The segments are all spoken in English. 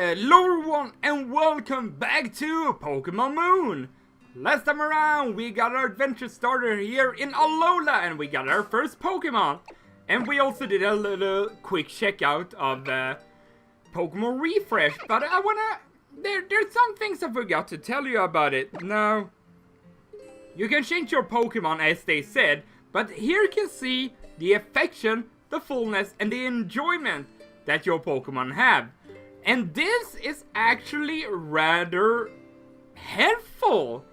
Hello everyone and welcome back to Pokémon Moon! Last time around we got our adventure started here in Alola and we got our first Pokémon. And we also did a little quick checkout of Pokémon Refresh, but I wanna... There's some things I forgot to tell you about it. Now, you can change your Pokémon as they said, but here you can see the affection, the fullness and the enjoyment that your Pokémon have. And this is actually rather helpful,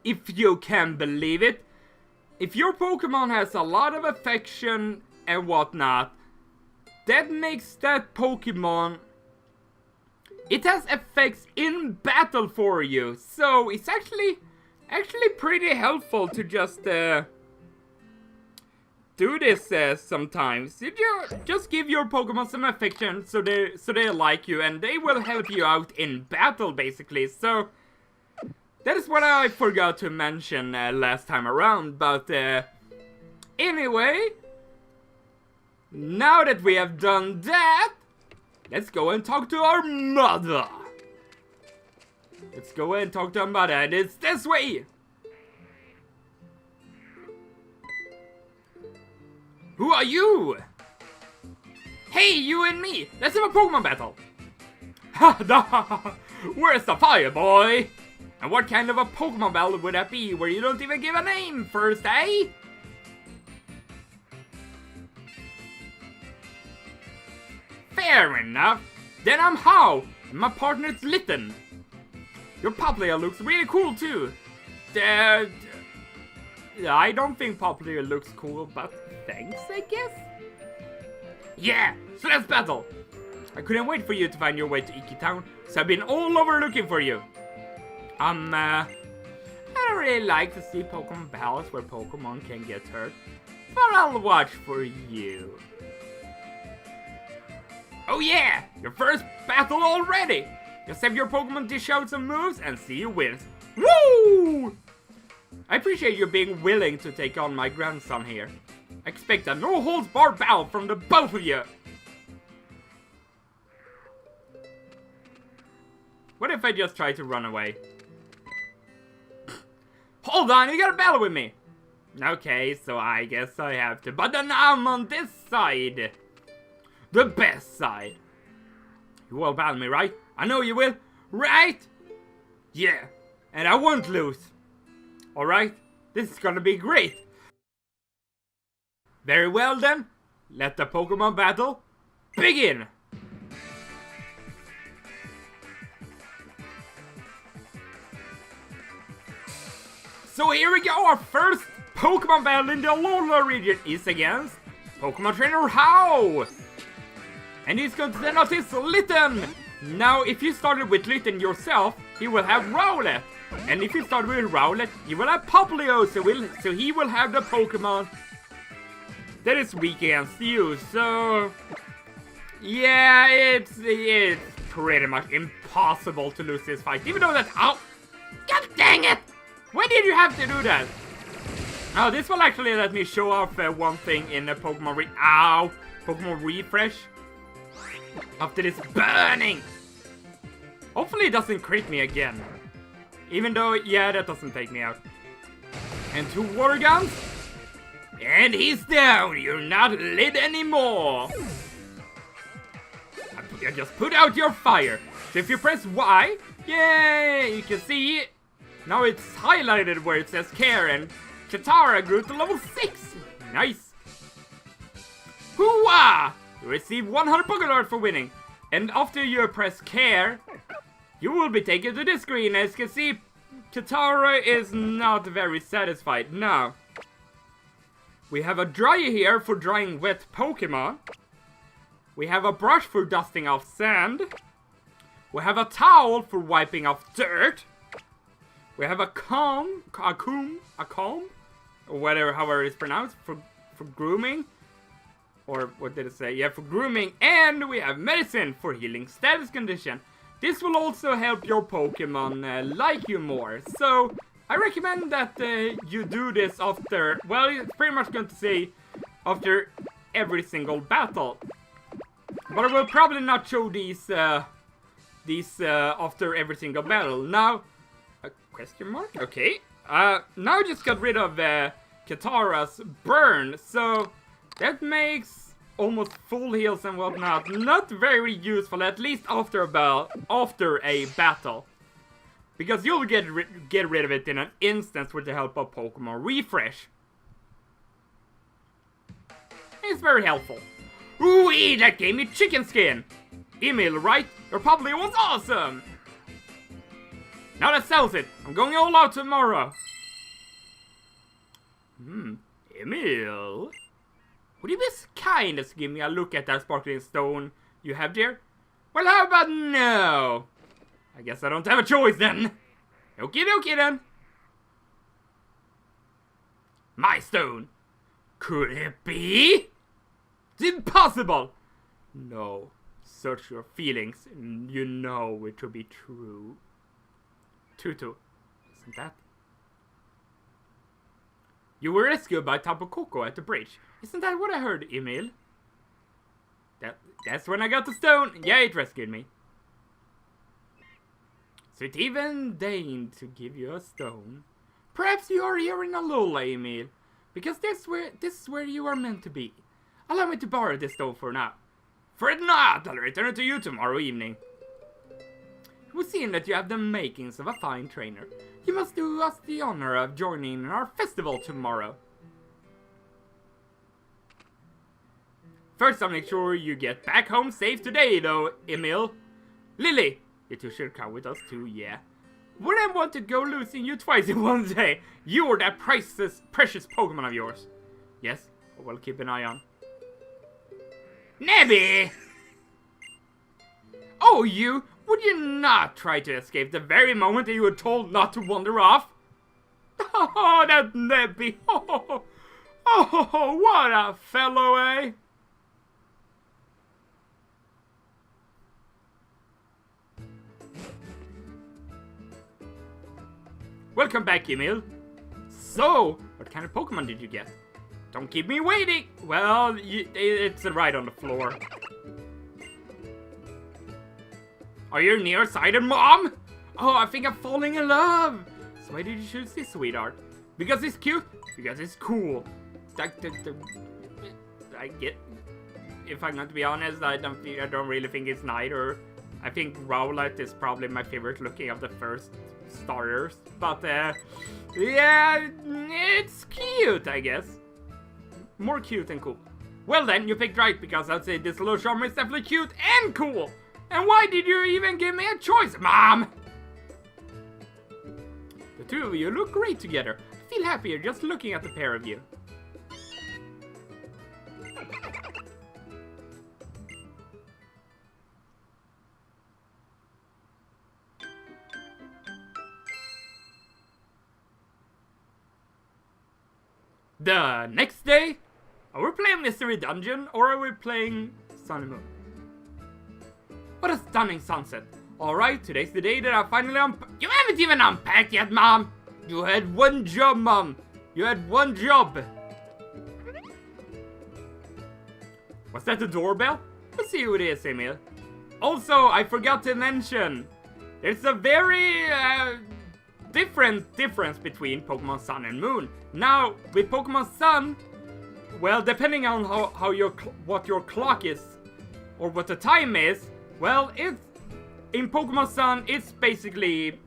if you can believe it. If your Pokemon has a lot of affection and whatnot, that makes that Pokemon, it has effects in battle for you. So it's actually pretty helpful to just do this sometimes. You just give your Pokemon some affection so they like you and they will help you out in battle basically. So that is what I forgot to mention last time around, but anyway, now that we have done that, let's go and talk to our mother. Let's go and talk to our mother, and it's this way. Who are you? Hey, you and me! Let's have a Pokemon battle! Where's the fire, boy? And what kind of a Pokemon battle would that be where you don't even give a name first, eh? Fair enough. Then I'm How, and my partner's Litten. Your Popplio looks really cool too. I don't think Popplio looks cool, but thanks, I guess? Yeah, so let's battle! I couldn't wait for you to find your way to Iki Town, so I've been all over looking for you. I don't really like to see Pokemon battles where Pokemon can get hurt, but I'll watch for you. Oh yeah, your first battle already! Just have your Pokemon dish out some moves and see who wins. Woo! I appreciate you being willing to take on my grandson here. I expect a no-holds-barred battle from the both of you. What if I just try to run away? Hold on, you gotta battle with me. Okay, so I guess I have to, but then I'm on this side. The best side. You will battle me, right? I know you will, right? Yeah, and I won't lose. Alright, this is gonna be great. Very well then, let the Pokemon battle begin. So here we go, our first Pokemon battle in the Alola region is against Pokemon Trainer How. And he's going to send out his Litten. Now, if you started with Litten yourself, he will have Rowlet. And if you start with Rowlet, you will have Popplio, so he will have the Pokemon that is weak against you. So, yeah, it's pretty much impossible to lose this fight. Even though that, ow, god dang it! Why did you have to do that? Oh, this will actually let me show off one thing in the Pokemon Refresh. After this burning. Hopefully it doesn't crit me again. Even though, yeah, that doesn't take me out. And 2 water guns. And he's down. You're not lit anymore. I just put out your fire. So if you press Y, yay, you can see it. Now it's highlighted where it says care, and Katara grew to level 6. Nice. Hooah! You receive 100 Pokémon for winning. And after you press care, you will be taken to this screen. As you can see, Katara is not very satisfied. Now, we have a dryer here for drying wet Pokemon. We have a brush for dusting off sand. We have a towel for wiping off dirt. We have a comb, or whatever, however it's pronounced, for grooming. Or what did it say? Yeah, for grooming. And we have medicine for healing status condition. This will also help your Pokemon like you more. So, I recommend that you do this after, well, it's pretty much going to say after every single battle. But I will probably not show these these after every single battle. Now, a question mark? Okay. Now I just got rid of Katara's burn, so that makes almost full heals and whatnot not very useful, at least after a battle. Because you'll get rid of it in an instant with the help of Pokemon Refresh. It's very helpful. Ooh, that gave me chicken skin! Emil, right? Your probably was awesome! Now that sells it. I'm going all out tomorrow. Emil? Would you be so kind as to give me a look at that sparkling stone you have there? Well, how about no? I guess I don't have a choice then. Okie dokie then. My stone. Could it be? It's impossible. No. Search your feelings and you know it to be true. Tutu. Isn't that? You were rescued by Tapu Koko at the bridge. Isn't that what I heard, Emil? That's when I got the stone. Yeah, it rescued me. So it even deigned to give you a stone. Perhaps you are here in Alola, Emil. Because this is where you are meant to be. Allow me to borrow this stone for now. Fret not, I'll return it to you tomorrow evening. It would seem that you have the makings of a fine trainer. You must do us the honor of joining in our festival tomorrow. First, I'll make sure you get back home safe today, though, Emil. Lily, you two should come with us too, yeah. Wouldn't want to go losing you twice in one day. You or that precious Pokemon of yours. Yes, we'll keep an eye on. Nebby! Oh, you! Would you not try to escape the very moment that you were told not to wander off? Oh, that Nebby! Oh, what a fellow, eh? Welcome back, Emil. So, what kind of Pokemon did you get? Don't keep me waiting! Well, it's right on the floor. Are you nearsighted, Mom? Oh, I think I'm falling in love. So why did you choose this, sweetheart? Because it's cute? Because it's cool. I get... If I'm going to be honest, I don't really think it's neither. I think Rowlet is probably my favorite looking of the first starters. But, yeah, it's cute, I guess. More cute and cool. Well then, you picked right, because I'd say this little charmer is definitely cute and cool. And why did you even give me a choice, Mom? The two of you look great together. I feel happier just looking at the pair of you. The next day, are we playing Mystery Dungeon or are we playing Sun and Moon? What a stunning sunset. Alright, today's the day that I finally You haven't even unpacked yet, Mom! You had one job, Mom! You had one job! Was that the doorbell? Let's see who it is, Emil. Also, I forgot to mention, there's a very difference between Pokemon Sun and Moon. Now, with Pokemon Sun, well, depending on what your clock is, or what the time is, well, in Pokemon Sun, it's basically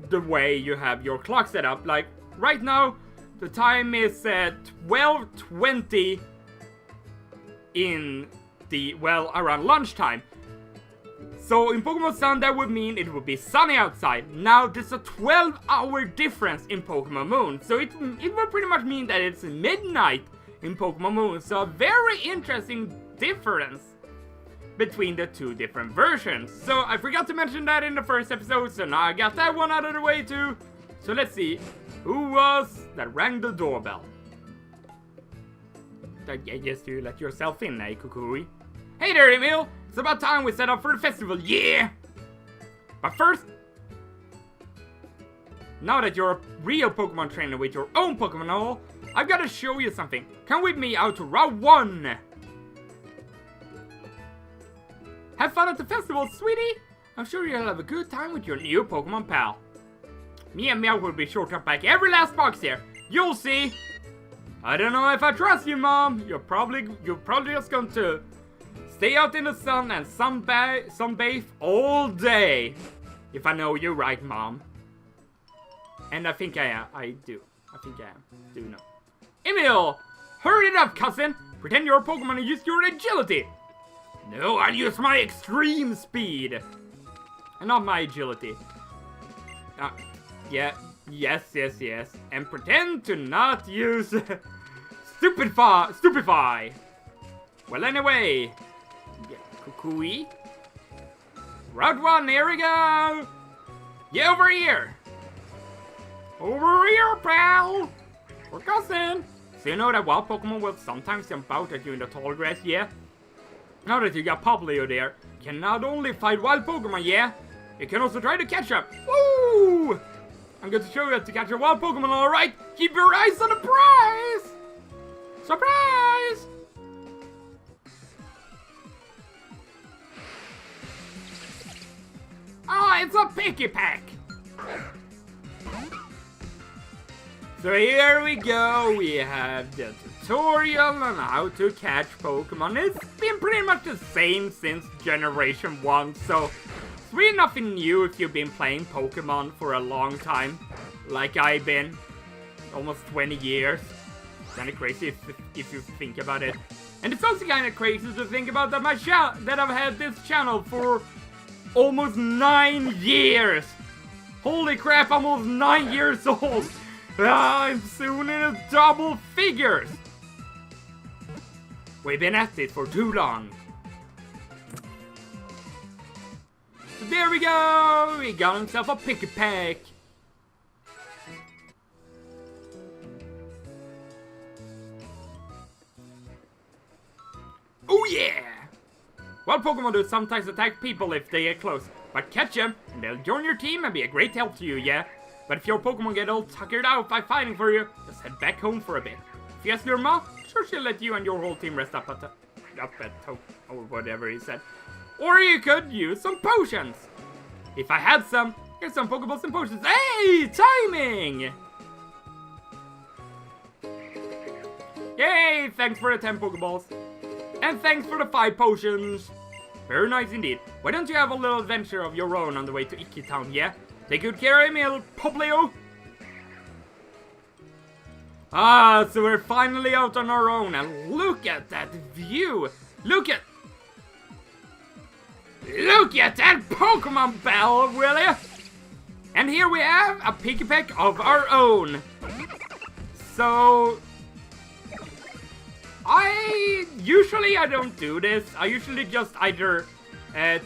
the way you have your clock set up. Like, right now, the time is at 12:20 in the, well, around lunchtime. So in Pokemon Sun, that would mean it would be sunny outside. Now, there's a 12-hour difference in Pokemon Moon. So it would pretty much mean that it's midnight in Pokemon Moon. So a very interesting difference between the two different versions. So I forgot to mention that in the first episode, so now I got that one out of the way too. So let's see, who was that rang the doorbell? I guess you let yourself in, eh, Kukui? Hey there, Emil! It's about time we set up for the festival, yeah! But first, now that you're a real Pokemon trainer with your own Pokemon hole, I've got to show you something. Come with me out to Route 1! Have fun at the festival, sweetie! I'm sure you'll have a good time with your new Pokemon pal. Me and Meow will be sure to pack every last box here. You'll see. I don't know if I trust you, Mom. You're probably just going to stay out in the sun and sunbathe all day. If I know you right, Mom. And I think I am. I do. I think I am. Do know. Emil! Hurry it up, cousin! Pretend you're a Pokemon and use your agility! No, I'll use my extreme speed! And not my agility. Yeah. Yes. And pretend to not use stupefy. Well, anyway. Yeah, Kukui. Route 1, here we go! Yeah, over here! Over here, pal! Or cousin! So you know that wild Pokemon will sometimes jump out at you in the tall grass, yeah? Now that you got Poplio there, you can not only fight wild Pokemon, yeah? You can also try to catch them. Woo! I'm going to show you how to catch a wild Pokemon, alright? Keep your eyes on the prize! Surprise! Ah, it's a picky pack! So here we go, we have the tutorial on how to catch Pokemon. It's been pretty much the same since Generation 1, so it's really nothing new if you've been playing Pokemon for a long time, like I've been, almost 20 years. Kinda crazy if you think about it. And it's also kinda crazy to think about that that I've had this channel for almost 9 years! Holy crap, almost 9 years old! I'm soon in a double figures! We've been at it for too long. So there we go! He got himself a pick a pack. Oh yeah! Wild Pokemon do sometimes attack people if they get close, but catch them and they'll join your team and be a great help to you, yeah? But if your Pokemon get all tuckered out by fighting for you, just head back home for a bit. If you ask your mom, sure she'll let you and your whole team rest up at or whatever he said. Or you could use some potions. If I had some, here's some Pokeballs and potions. Hey, timing! Yay, thanks for the 10 Pokeballs. And thanks for the 5 potions. Very nice indeed. Why don't you have a little adventure of your own on the way to Iki Town, yeah? Take good care of me, little Poplio. Ah, so we're finally out on our own, and look at that view! Look at that Pokemon Bell, will you? And here we have a Picky Pack of our own. So I don't do this. I usually just either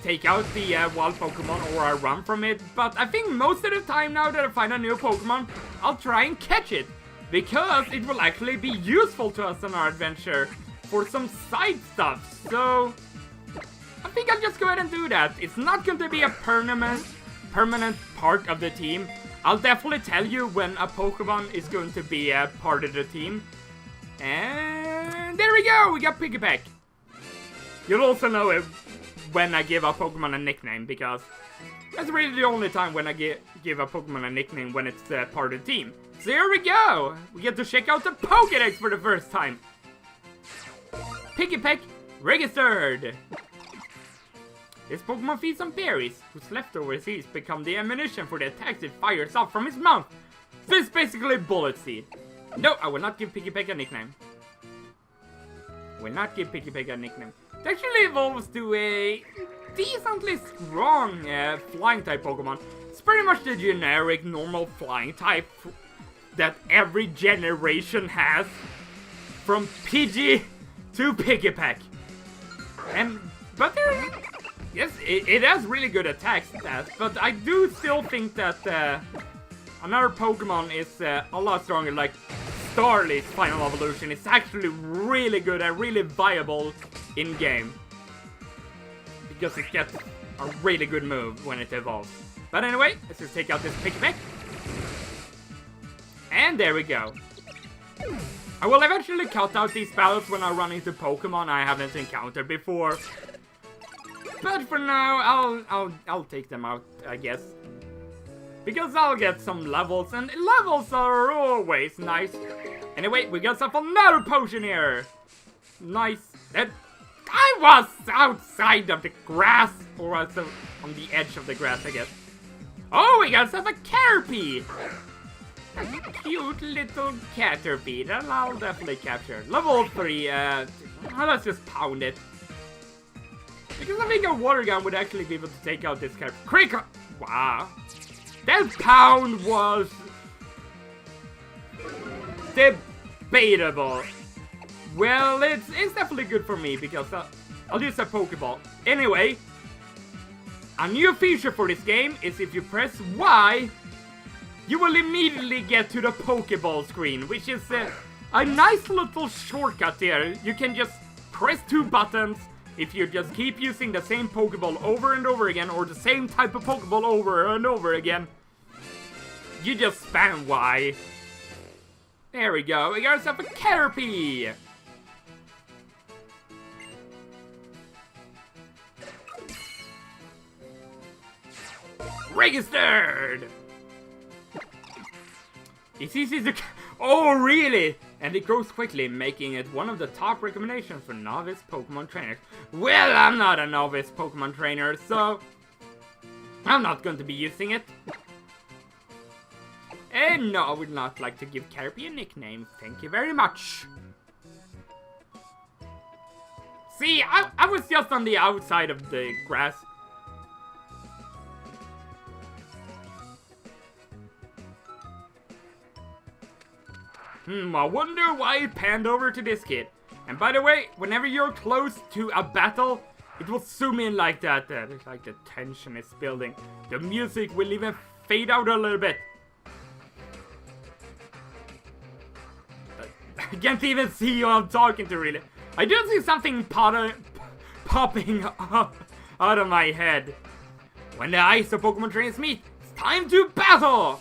take out the wild Pokemon or I run from it. But I think most of the time now that I find a new Pokemon, I'll try and catch it. Because it will actually be useful to us on our adventure for some side stuff. So I think I'll just go ahead and do that. It's not going to be a permanent part of the team. I'll definitely tell you when a Pokemon is going to be a part of the team. And there we go, we got Piggyback. You'll also know it when I give a Pokemon a nickname, because that's really the only time when I give a Pokemon a nickname, when it's part of the team. So here we go! We get to check out the Pokédex for the first time! Piggypack registered! This Pokemon feeds on berries, whose leftover seeds become the ammunition for the attacks it fires off from its mouth. So it's basically Bullet Seed. No, I will not give Piggypack a nickname. Will not give Piggypack a nickname. It actually evolves to a decently strong flying type Pokemon. It's pretty much the generic normal flying type that every generation has, from Pidgey to Piggypack. But yes, it has really good attack stats, but I do still think that another Pokemon is a lot stronger, like Starly's final evolution is actually really good and really viable in-game. Because it gets a really good move when it evolves. But anyway, let's just take out this Piggypack. And there we go. I will eventually cut out these battles when I run into Pokemon I haven't encountered before. But for now, I'll take them out, I guess. Because I'll get some levels, and levels are always nice. Anyway, we got some another potion here. Nice. That I was outside of the grass, or also on the edge of the grass, I guess. Oh, we got some Caterpie. A cute little Caterpie that I'll definitely capture. Level 3. Let's just pound it. Because I think a water gun would actually be able to take out this Caterpie. Critical. Wow. That pound was debatable. Well, it's definitely good for me because I'll use a Pokeball. Anyway, a new feature for this game is if you press Y, you will immediately get to the Pokeball screen, which is a nice little shortcut there. You can just press 2 buttons if you just keep using the same Pokeball over and over again, or the same type of Pokeball over and over again. You just spam Y. There we go, we got ourselves a Caterpie! Registered! It's easy to... Oh, really? And it grows quickly, making it one of the top recommendations for novice Pokemon trainers. Well, I'm not a novice Pokemon trainer, so... I'm not going to be using it. And no, I would not like to give Caterpie a nickname. Thank you very much. See, I was just on the outside of the grass. I wonder why it panned over to this kid. And by the way, whenever you're close to a battle, it will zoom in like that. It's like the tension is building. The music will even fade out a little bit. I can't even see who I'm talking to, really. I do see something popping up out of my head. When the eyes of Pokemon trainers meet, it's time to battle!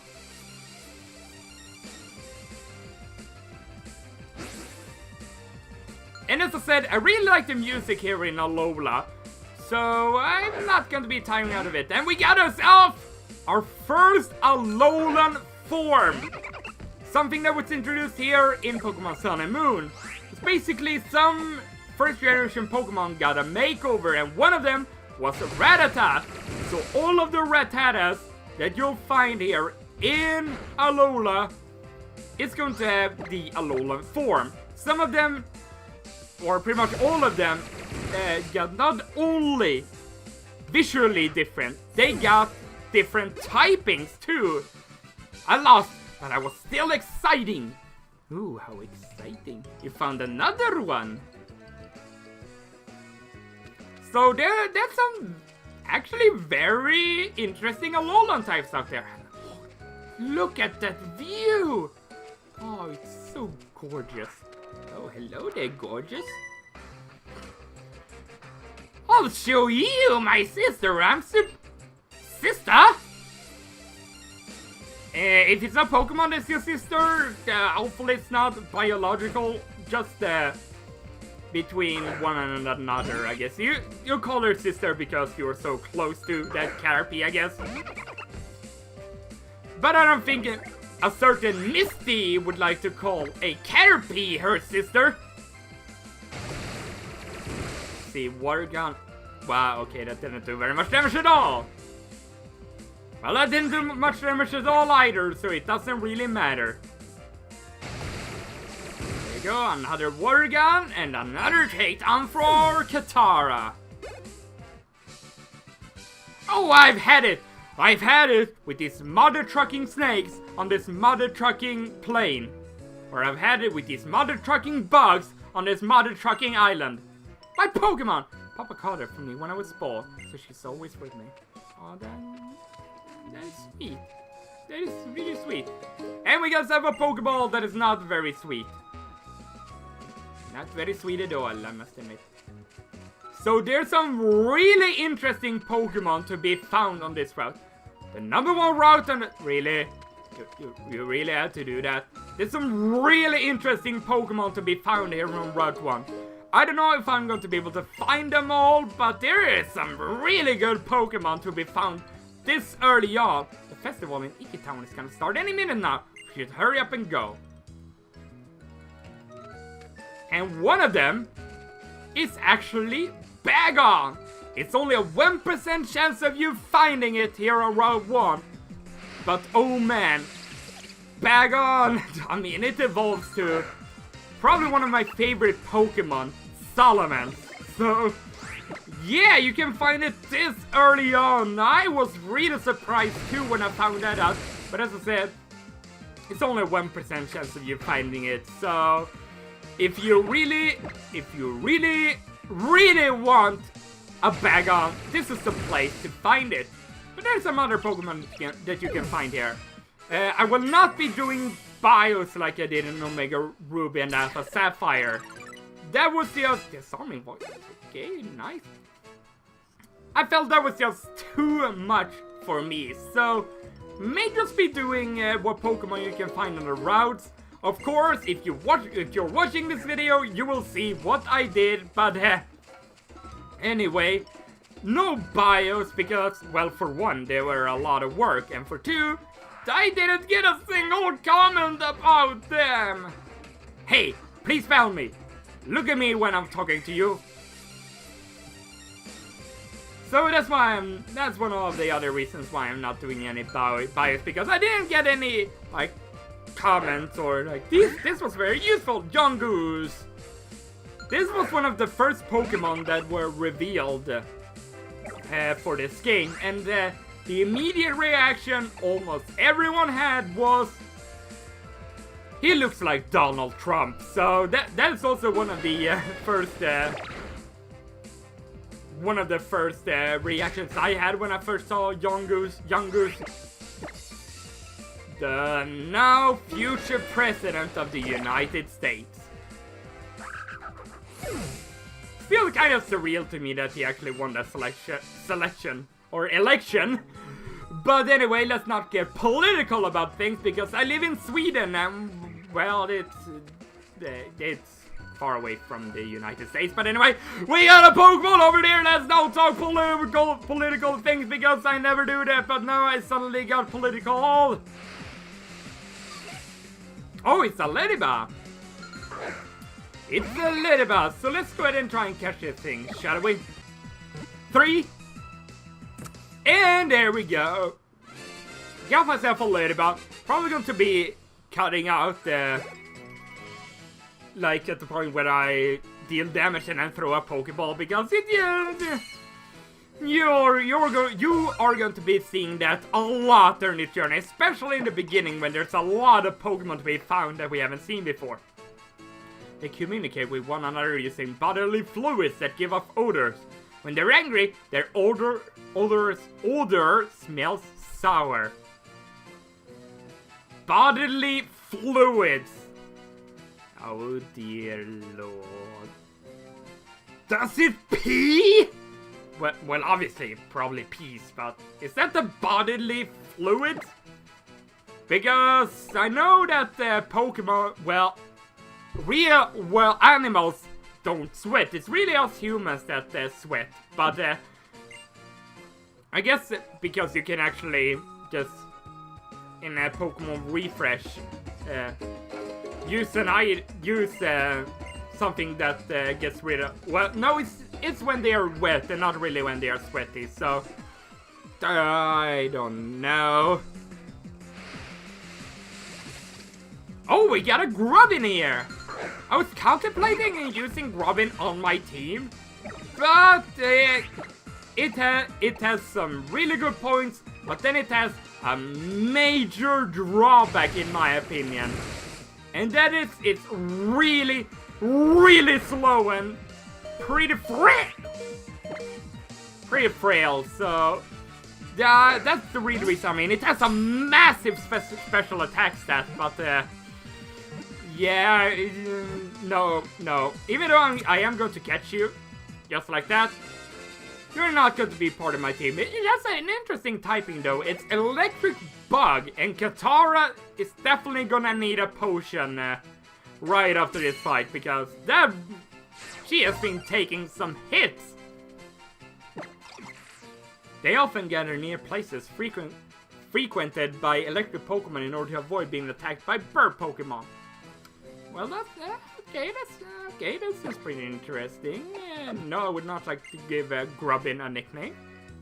And as I said, I really like the music here in Alola, so I'm not going to be timing out of it. And we got ourselves our first Alolan form! Something that was introduced here in Pokemon Sun and Moon. It's basically some first generation Pokemon got a makeover, and one of them was a Rattata. So all of the Rattatas that you'll find here in Alola is going to have the Alolan form. Some of them, or pretty much all of them, got not only visually different, they got different typings too. I lost, but I was still exciting. Ooh, how exciting. You found another one. So there's some actually very interesting Alolan types out there. Look at that view. Oh, it's so gorgeous. Oh, hello there, gorgeous. I'll show you my sister. Sister? If it's a Pokemon that's your sister, hopefully it's not biological, just between one and another, I guess. You call her sister because you're so close to that Caterpie, I guess. But I don't think a certain Misty would like to call a Caterpie her sister. See, water gun. Wow, okay, that didn't do very much damage at all. Well, that didn't do much damage at all either, so it doesn't really matter. There you go, another water gun and another takedown for Katara. Oh, I've had it! I've had it with these mother trucking snakes on this mother trucking plane. Or I've had it with these mother trucking bugs on this mother trucking island. My Pokemon! Papa caught her from me when I was small, so she's always with me. Oh, that is sweet. That is really sweet. And we got a Pokeball that is not very sweet. Not very sweet at all, I must admit. So there's some really interesting Pokemon to be found on this route. The #1 route on really? You really had to do that. There's some really interesting Pokemon to be found here on Route 1. I don't know if I'm going to be able to find them all, but there is some really good Pokemon to be found this early on. The festival in Iki Town is gonna start any minute now. We should hurry up and go. And one of them is actually Bagon. It's only a 1% chance of you finding it here on Route 1. But oh man, Bagon, I mean, it evolves to probably one of my favorite Pokemon, Salamence. So, yeah, you can find it this early on. I was really surprised too when I found that out. But as I said, it's only a 1% chance of you finding it. So, if you really want a Bagon, this is the place to find it. But there's some other Pokemon that you can find here. I will not be doing bios like I did in Omega Ruby and Alpha Sapphire. That was just... Disarming voice. Okay, nice. I felt that was just too much for me. So, may just be doing what Pokemon you can find on the routes. Of course, if you're watching this video, you will see what I did. But anyway, no bios because, well, for one, they were a lot of work. And for two, I didn't get a single comment about them. Hey, please follow me. Look at me when I'm talking to you. So that's why that's one of the other reasons why I'm not doing any bios, because I didn't get any, like, comments or like, this was very useful, Yungoos. This was one of the first Pokemon that were revealed for this game, and the immediate reaction almost everyone had was, he looks like Donald Trump. So that's also one of the first reactions I had when I first saw Yungoos. The now future president of the United States. Feels kind of surreal to me that he actually won that selection or election. But anyway, let's not get political about things because I live in Sweden and, well, it's far away from the United States. But anyway, we got a Pokemon over there. Let's not talk political things because I never do that. But now I suddenly got political. Oh, it's a Ladybug. It's a Ladybug. So let's go ahead and try and catch this thing, shall we? 3. And there we go. Got myself a Ladybug. Probably going to be cutting out like at the point where I deal damage and then throw a Pokeball because you are going to be seeing that a lot during this journey, especially in the beginning when there's a lot of Pokemon to be found that we haven't seen before. They communicate with one another using bodily fluids that give off odors. When they're angry, their odor smells sour. Bodily fluids. Oh dear lord. Does it pee? Well, obviously, probably pees, but is that the bodily fluid? Because I know that Pokemon, animals don't sweat. It's really us humans that sweat. But I guess because you can actually just, in a Pokemon Refresh, use something that gets rid of... Well, no, it's when they are wet and not really when they are sweaty, so... I don't know. Oh, we got a Grubbin here! I was contemplating using Grubbin on my team, but it has some really good points, but then it has a major drawback in my opinion. And that is, it's really, really slow and pretty frail, so that's the real reason. I mean, it has a massive special attack stat, but yeah, no. Even though I am going to catch you, just like that, you're not going to be part of my team. It has an interesting typing though. It's Electric Bug, and Katara is definitely gonna need a potion right after this fight, because that She has been taking some hits. They often gather near places frequented by electric Pokemon in order to avoid being attacked by bird Pokemon. Well, that's okay. This is pretty interesting. No, I would not like to give Grubbin a nickname.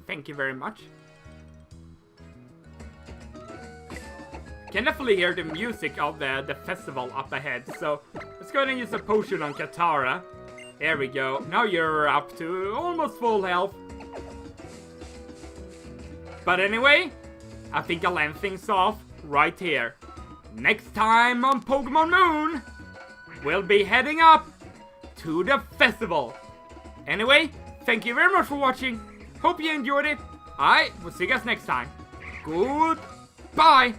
Thank you very much. Can definitely hear the music of the festival up ahead. So let's go ahead and use a potion on Katara. There we go. Now you're up to almost full health. But anyway, I think I'll end things off right here. Next time on Pokemon Moon, we'll be heading up to the festival. Anyway, thank you very much for watching. Hope you enjoyed it. I will see you guys next time. Goodbye.